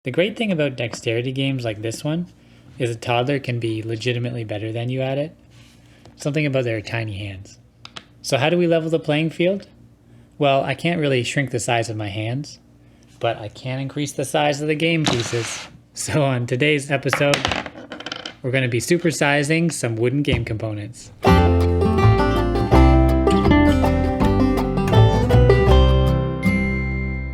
The great thing about dexterity games like this one is a toddler can be legitimately better than you at it. Something about their tiny hands. So how do we level the playing field? Well, I can't really shrink the size of my hands, but I can increase the size of the game pieces. So on today's episode, we're going to be supersizing some wooden game components.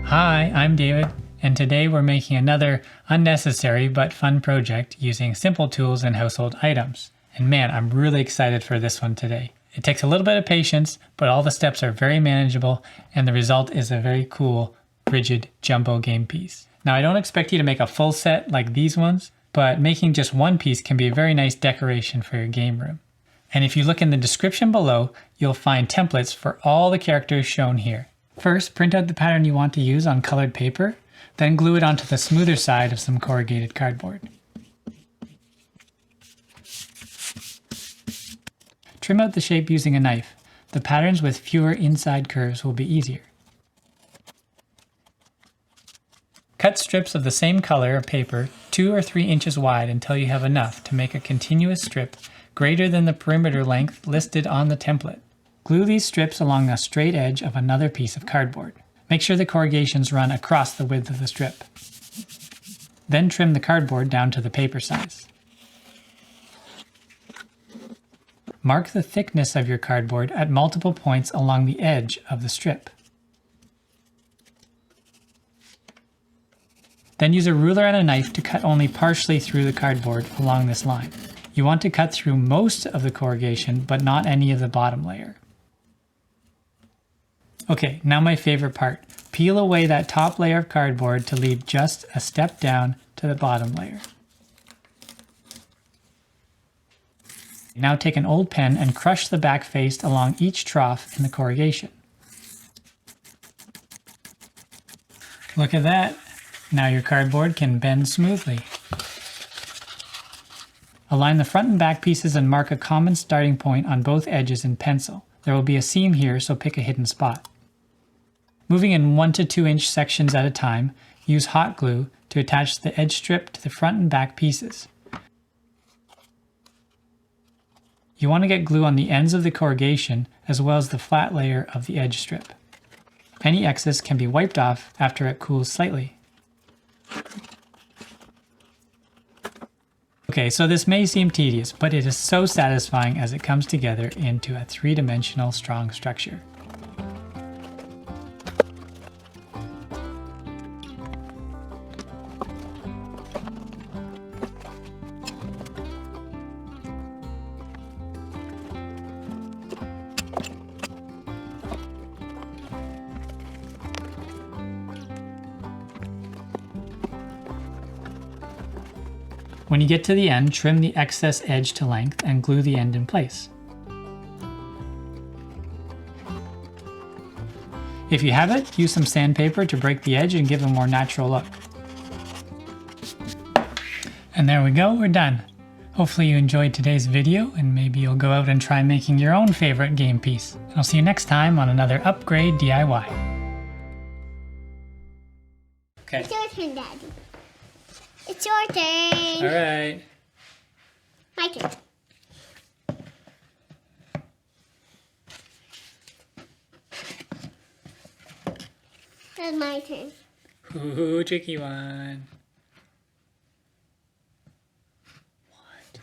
Hi, I'm David, and today we're making another unnecessary but fun project using simple tools and household items. And man, I'm really excited for this one today. It takes a little bit of patience, but all the steps are very manageable, and the result is a very cool, rigid jumbo game piece. Now, I don't expect you to make a full set like these ones, but making just one piece can be a very nice decoration for your game room. And if you look in the description below, you'll find templates for all the characters shown here. First, print out the pattern you want to use on colored paper, then glue it onto the smoother side of some corrugated cardboard. Trim out the shape using a knife. The patterns with fewer inside curves will be easier. Cut strips of the same color of paper 2 or 3 inches wide until you have enough to make a continuous strip greater than the perimeter length listed on the template. Glue these strips along a straight edge of another piece of cardboard. Make sure the corrugations run across the width of the strip. Then trim the cardboard down to the paper size. Mark the thickness of your cardboard at multiple points along the edge of the strip. Then use a ruler and a knife to cut only partially through the cardboard along this line. You want to cut through most of the corrugation, but not any of the bottom layer. Okay, now my favorite part. Peel away that top layer of cardboard to leave just a step down to the bottom layer. Now take an old pen and crush the back face along each trough in the corrugation. Look at that. Now your cardboard can bend smoothly. Align the front and back pieces and mark a common starting point on both edges in pencil. There will be a seam here, so pick a hidden spot. Moving in 1 to 2 inch sections at a time, use hot glue to attach the edge strip to the front and back pieces. You want to get glue on the ends of the corrugation as well as the flat layer of the edge strip. Any excess can be wiped off after it cools slightly. Okay, so this may seem tedious, but it is so satisfying as it comes together into a three-dimensional strong structure. When you get to the end, trim the excess edge to length and glue the end in place. If you have it, use some sandpaper to break the edge and give a more natural look. And there we go, we're done. Hopefully you enjoyed today's video, and maybe you'll go out and try making your own favorite game piece. And I'll see you next time on another Upgrade DIY. Okay. It's your turn, Daddy. It's your turn. All right. My turn. That's my turn. Ooh, tricky one. What?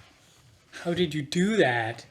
How did you do that?